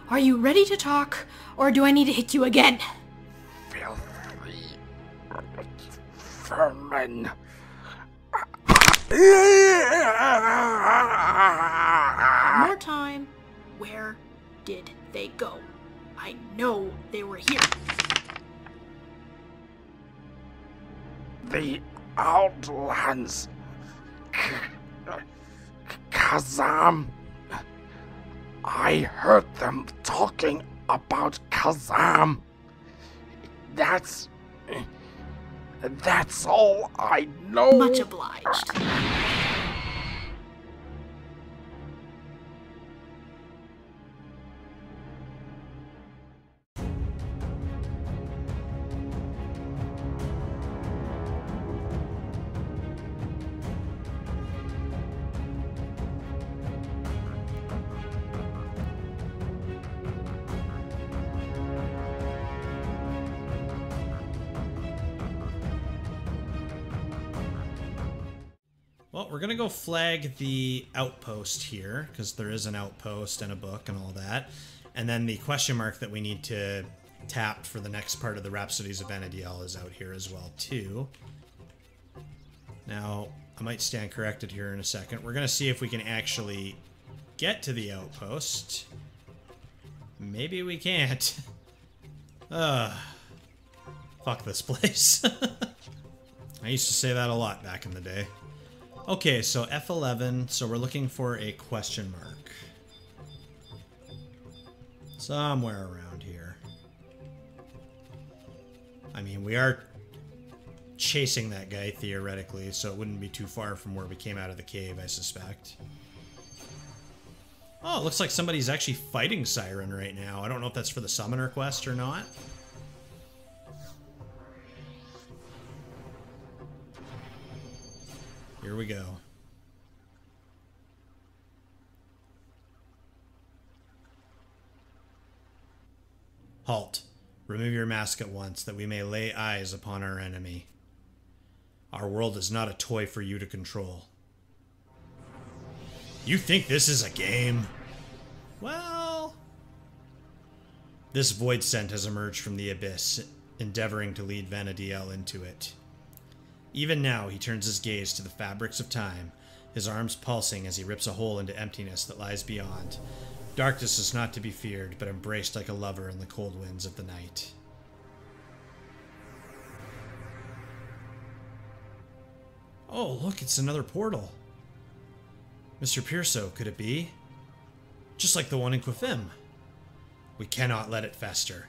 Are you ready to talk, or do I need to hit you again? Filthy vermin. One more time. Where did they go? I know they were here. The Outlands. Kazham. I heard them talking about Kazham. That's all I know. Much obliged. Well, we're gonna go flag the outpost here, because there is an outpost and a book and all that. And then the question mark that we need to tap for the next part of the Rhapsodies of vana'diel is out here as well, too. Now, I might stand corrected here in a second. We're gonna see if we can actually get to the outpost. Maybe we can't. Fuck this place. I used to say that a lot back in the day. Okay, so F11, so we're looking for a question mark. Somewhere around here. I mean, we are chasing that guy, theoretically, so it wouldn't be too far from where we came out of the cave, I suspect. Oh, it looks like somebody's actually fighting Siren right now. I don't know if that's for the summoner quest or not. Here we go. Halt. Remove your mask at once, that we may lay eyes upon our enemy. Our world is not a toy for you to control. You think this is a game? Well... This void scent has emerged from the abyss, endeavoring to lead vana'diel into it. Even now, he turns his gaze to the fabrics of time, his arms pulsing as he rips a hole into emptiness that lies beyond. Darkness is not to be feared, but embraced like a lover in the cold winds of the night. Oh, look, it's another portal. Mr. Pierso, could it be? Just like the one in Qufim. We cannot let it fester.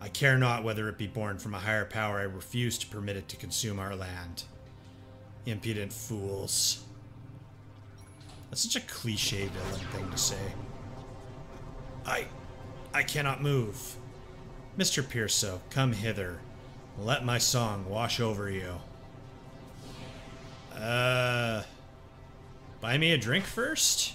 I care not whether it be born from a higher power. I refuse to permit it to consume our land. Impudent fools. That's such a cliche villain thing to say. I cannot move. Mr. Pierso, come hither. Let my song wash over you. Buy me a drink first?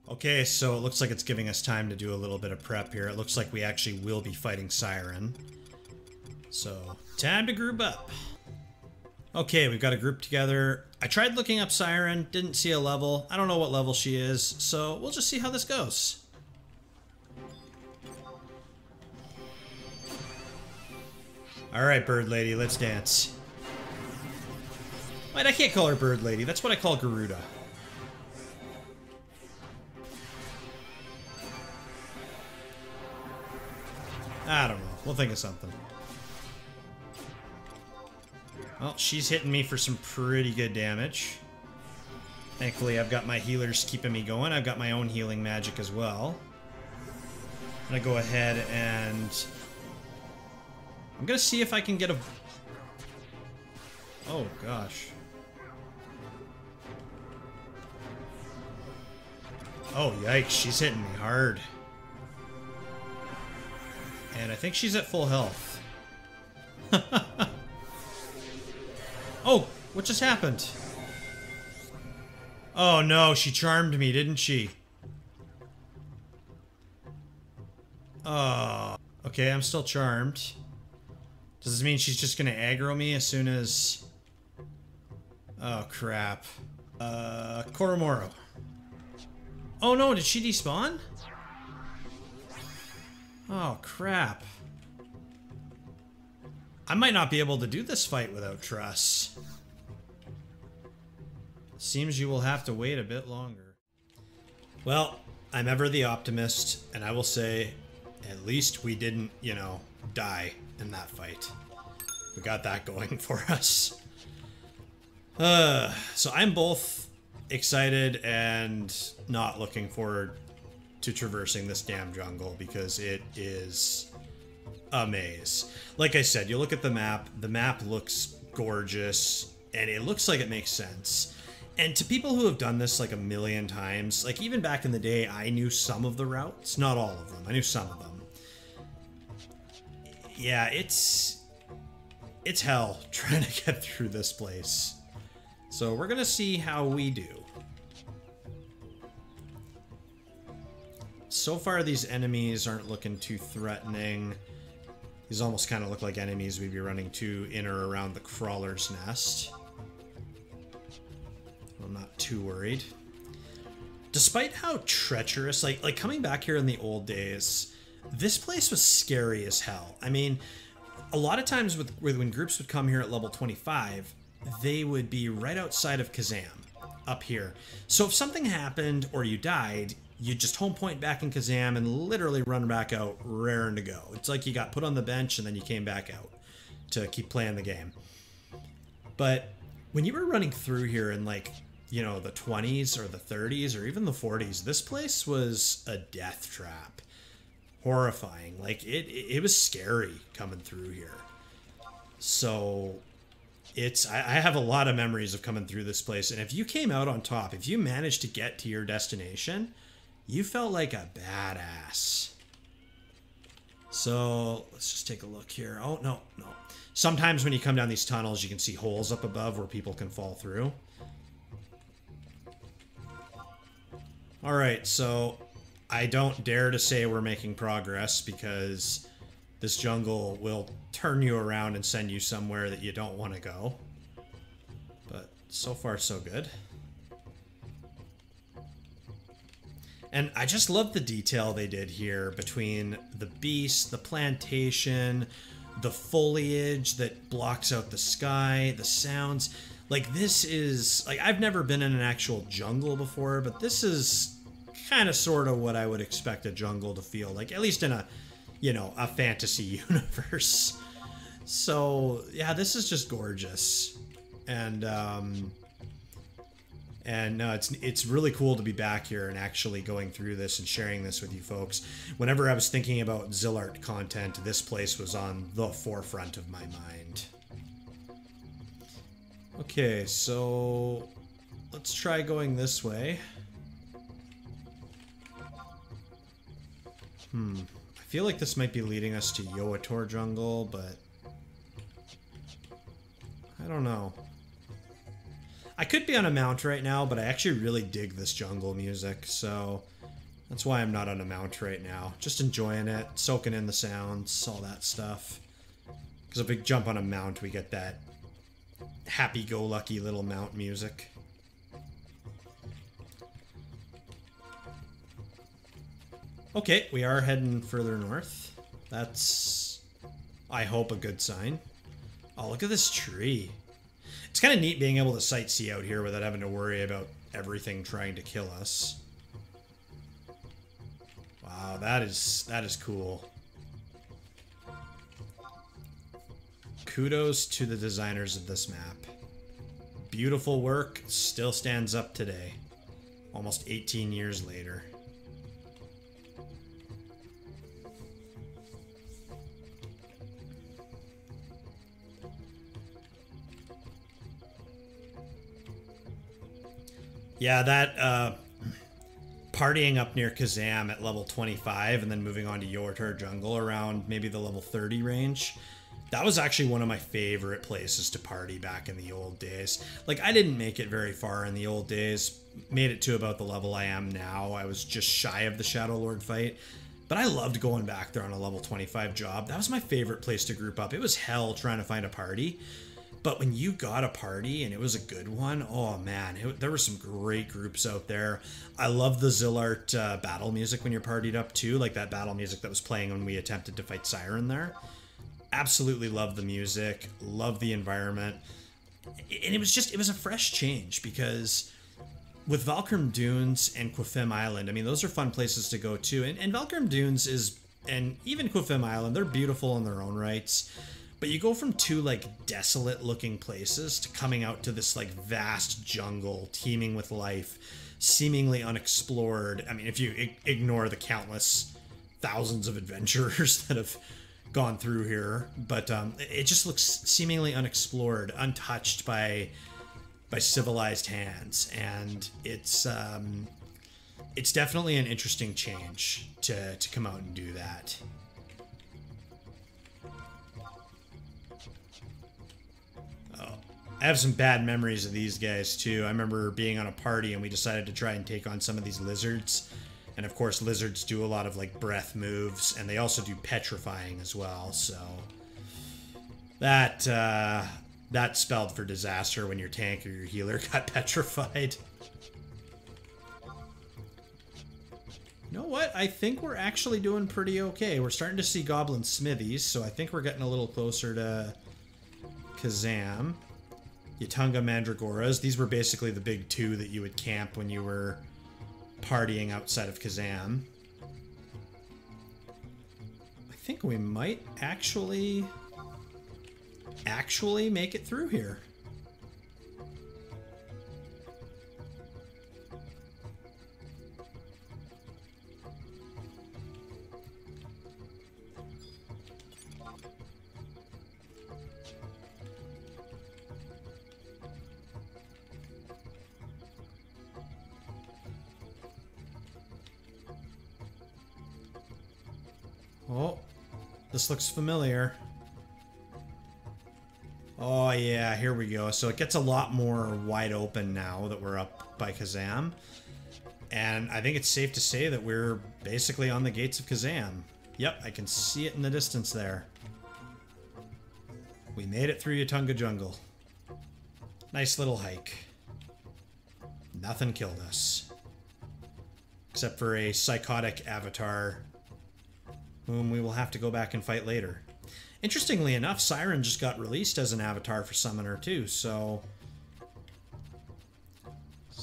Okay, so it looks like it's giving us time to do a little bit of prep here. It looks like we actually will be fighting Siren. So, time to group up. Okay, we've got a group together. I tried looking up Siren, didn't see a level. I don't know what level she is, so we'll just see how this goes. Alright, Bird Lady, let's dance. Wait, I can't call her Bird Lady. That's what I call Garuda. I don't know. We'll think of something. Well, she's hitting me for some pretty good damage. Thankfully, I've got my healers keeping me going. I've got my own healing magic as well. I'm gonna go ahead and... I'm gonna see if I can get a... Oh, gosh. Oh, yikes. She's hitting me hard. And I think she's at full health. Oh, what just happened? Oh no, she charmed me, didn't she? Oh, okay, I'm still charmed. Does this mean she's just gonna aggro me as soon as... Oh, crap. Koromoro. Oh no, did she despawn? Oh, crap. I might not be able to do this fight without Truss. Seems you will have to wait a bit longer. Well, I'm ever the optimist, and I will say, at least we didn't, you know, die in that fight. We got that going for us. So I'm both excited and not looking forward to traversing this damn jungle because it is a maze. Like I said, you look at the map looks gorgeous, and it looks like it makes sense. And to people who have done this like a million times, like even back in the day, I knew some of the routes, not all of them. I knew some of them. Yeah, it's hell trying to get through this place. So we're gonna see how we do. So far, these enemies aren't looking too threatening. These almost kind of look like enemies we'd be running to in or around the crawler's nest. I'm not too worried. Despite how treacherous, like coming back here in the old days, this place was scary as hell. I mean, a lot of times when groups would come here at level 25, they would be right outside of Kazham, up here. So if something happened or you died, you just home point back in Kazham and literally run back out, raring to go. It's like you got put on the bench and then you came back out to keep playing the game. But when you were running through here in like, you know, the 20s or the 30s or even the 40s, this place was a death trap. Horrifying. Like it was scary coming through here. So I have a lot of memories of coming through this place, and if you came out on top, if you managed to get to your destination, you felt like a badass. So let's just take a look here. Oh, no. Sometimes when you come down these tunnels, you can see holes up above where people can fall through. All right, so I don't dare to say we're making progress because this jungle will turn you around and send you somewhere that you don't want to go. But so far, so good. And I just love the detail they did here between the beast, the plantation, the foliage that blocks out the sky, the sounds. Like this is, like I've never been in an actual jungle before, but this is kind of sort of what I would expect a jungle to feel like, at least in a, you know, a fantasy universe. So yeah, this is just gorgeous. And no, it's really cool to be back here and actually going through this and sharing this with you folks. Whenever I was thinking about Zillart content, this place was on the forefront of my mind. Okay, so let's try going this way. I feel like this might be leading us to Yoator Jungle, but I don't know. I could be on a mount right now, but I actually really dig this jungle music, so that's why I'm not on a mount right now. Just enjoying it, soaking in the sounds, all that stuff. Because if we jump on a mount, we get that happy-go-lucky little mount music. Okay, we are heading further north. That's, I hope, a good sign. Oh, look at this tree. It's kind of neat being able to sightsee out here without having to worry about everything trying to kill us. Wow, that is cool. Kudos to the designers of this map. Beautiful work, still stands up today, almost 18 years later. Yeah, that partying up near Kazham at level 25 and then moving on to Yoator Jungle around maybe the level 30 range. That was actually one of my favorite places to party back in the old days. Like, I didn't make it very far in the old days. Made it to about the level I am now. I was just shy of the Shadow Lord fight. But I loved going back there on a level 25 job. That was my favorite place to group up. It was hell trying to find a party. But when you got a party and it was a good one, oh man, there were some great groups out there. I love the Zillart battle music when you're partied up too, like that battle music that was playing when we attempted to fight Siren there. Absolutely love the music, love the environment. And it was a fresh change because with Valkyrim Dunes and Quifim Island, I mean, those are fun places to go to. And Valkyrim Dunes and even Quifim Island, they're beautiful in their own rights. But you go from two, like, desolate-looking places to coming out to this, like, vast jungle teeming with life, seemingly unexplored. I mean, if you ignore the countless thousands of adventurers that have gone through here. But it just looks seemingly unexplored, untouched by civilized hands. And it's definitely an interesting change to come out and do that. I have some bad memories of these guys too. I remember being on a party and we decided to try and take on some of these lizards. And of course lizards do a lot of like breath moves, and they also do petrifying as well. So that spelled for disaster when your tank or your healer got petrified. You know what? I think we're actually doing pretty okay. We're starting to see goblin smithies, so I think we're getting a little closer to Kazham. Yatunga Mandragoras. These were basically the big two that you would camp when you were partying outside of Kazham. I think we might actually make it through here. Oh, this looks familiar. Oh yeah, here we go. So it gets a lot more wide open now that we're up by Kazham. And I think it's safe to say that we're basically on the gates of Kazham. Yep, I can see it in the distance there. We made it through Yatunga Jungle. Nice little hike. Nothing killed us. Except for a psychotic avatar whom we will have to go back and fight later. Interestingly enough, Siren just got released as an avatar for Summoner too, so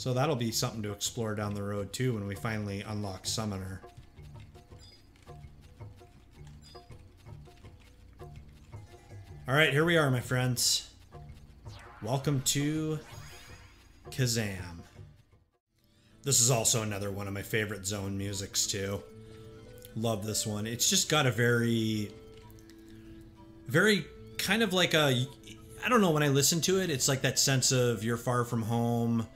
that'll be something to explore down the road too when we finally unlock Summoner. Alright, here we are, my friends. Welcome to Kazham. This is also another one of my favorite zone musics too. Love this one. It's just got a very kind of like a, I don't know, when I listen to it, it's like that sense of you're far from home.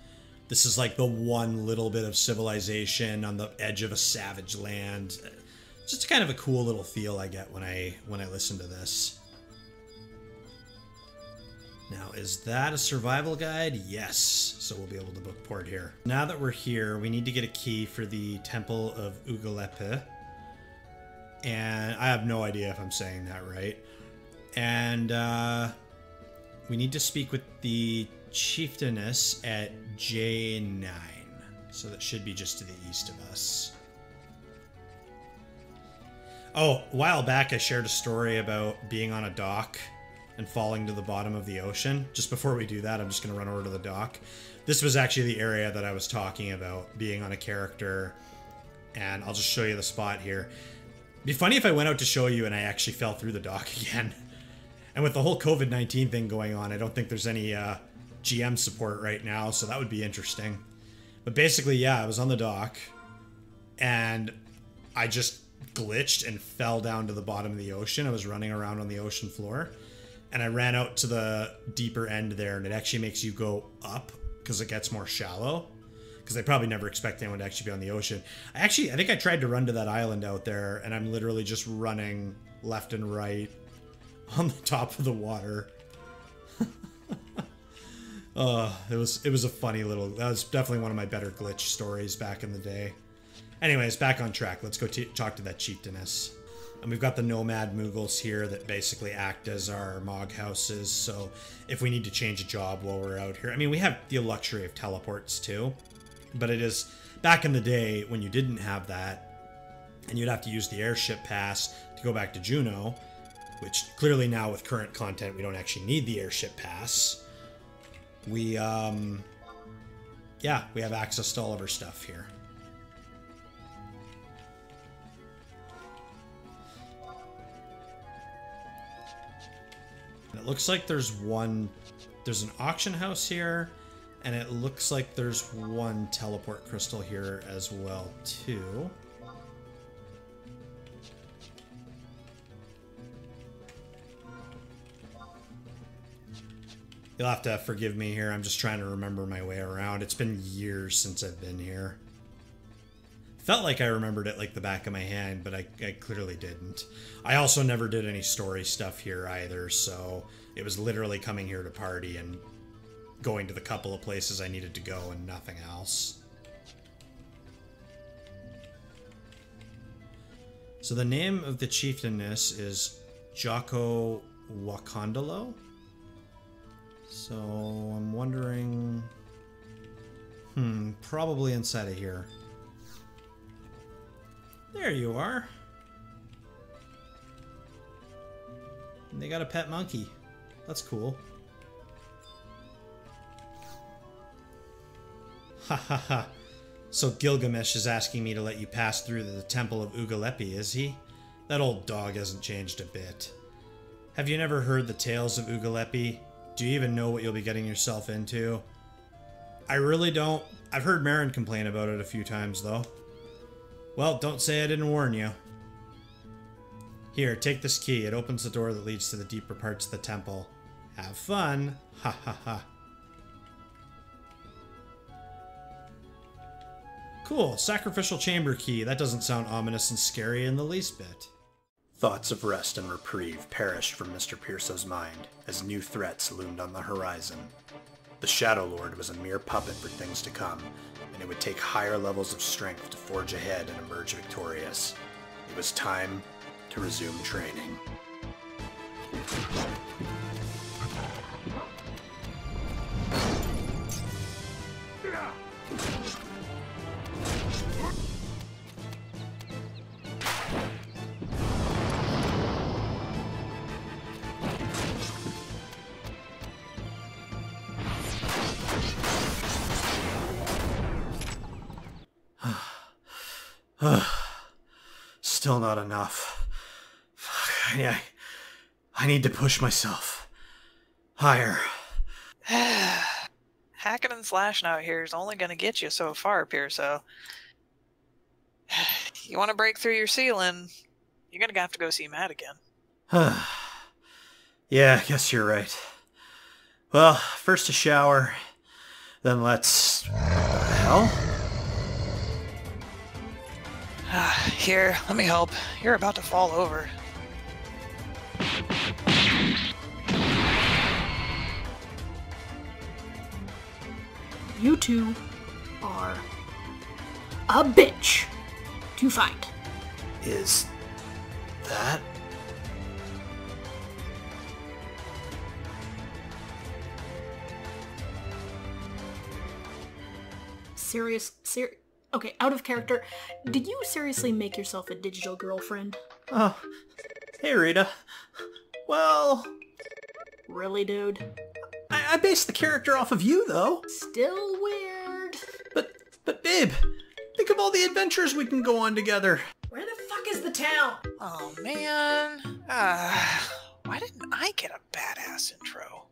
This is like the one little bit of civilization on the edge of a savage land. Just kind of a cool little feel I get when I listen to this. Now, is that a survival guide? Yes. So we'll be able to book port here. Now that we're here, we need to get a key for the Temple of Ugalepe. And I have no idea if I'm saying that right. And we need to speak with the chieftainess at J9. So that should be just to the east of us. Oh, a while back I shared a story about being on a dock and falling to the bottom of the ocean. Just before we do that, I'm just going to run over to the dock. This was actually the area that I was talking about, being on a character. And I'll just show you the spot here. It'd be funny if I went out to show you and I actually fell through the dock again. And with the whole COVID-19 thing going on, I don't think there's any GM support right now, so that would be interesting. But basically, yeah, I was on the dock, and I just glitched and fell down to the bottom of the ocean. I was running around on the ocean floor, and I ran out to the deeper end there, and it actually makes you go up because it gets more shallow. Because they probably never expect anyone to actually be on the ocean. I think I tried to run to that island out there, and I'm literally just running left and right on the top of the water. It was a funny little, that was definitely one of my better glitch stories back in the day. Anyways, back on track. Let's go talk to that chieftainess. And we've got the nomad Moogles here that basically act as our Mog houses. So if we need to change a job while we're out here, I mean, we have the luxury of teleports too, but it is back in the day when you didn't have that and you'd have to use the airship pass to go back to Juneau, which clearly now with current content, we don't actually need the airship pass. We have access to all of our stuff here. It looks like there's an auction house here, and it looks like there's one teleport crystal here as well, too. You'll have to forgive me here. I'm just trying to remember my way around. It's been years since I've been here. Felt like I remembered it like the back of my hand, but I clearly didn't. I also never did any story stuff here either, so it was literally coming here to party and going to the couple of places I needed to go and nothing else. So the name of the chieftainess is Jocko Wakandalo. So I'm wondering... probably inside of here. There you are. And they got a pet monkey. That's cool. Ha ha ha. So Gilgamesh is asking me to let you pass through the temple of Ugalepi, is he? That old dog hasn't changed a bit. Have you never heard the tales of Ugalepi? Do you even know what you'll be getting yourself into? I really don't. I've heard Marin complain about it a few times, though. Well, don't say I didn't warn you. Here, take this key. It opens the door that leads to the deeper parts of the temple. Have fun. Ha ha ha. Cool. Sacrificial chamber key. That doesn't sound ominous and scary in the least bit. Thoughts of rest and reprieve perished from Mr. Pierso's mind as new threats loomed on the horizon. The Shadow Lord was a mere puppet for things to come, and it would take higher levels of strength to forge ahead and emerge victorious. It was time to resume training. Still not enough. I need to push myself higher. Hacking and slashing out here is only going to get you so far, Pierso. You want to break through your ceiling, you're going to have to go see Matt again. Yeah, I guess you're right. Well, first a shower, then let's... What the hell? Here, let me help. You're about to fall over. You two are a bitch to find. Is that... Okay, out of character. Did you seriously make yourself a digital girlfriend? Oh, hey Rita. Well... Really, dude? I based the character off of you, though. Still weird. But babe, think of all the adventures we can go on together. Where the fuck is the town? Oh, man. Why didn't I get a badass intro?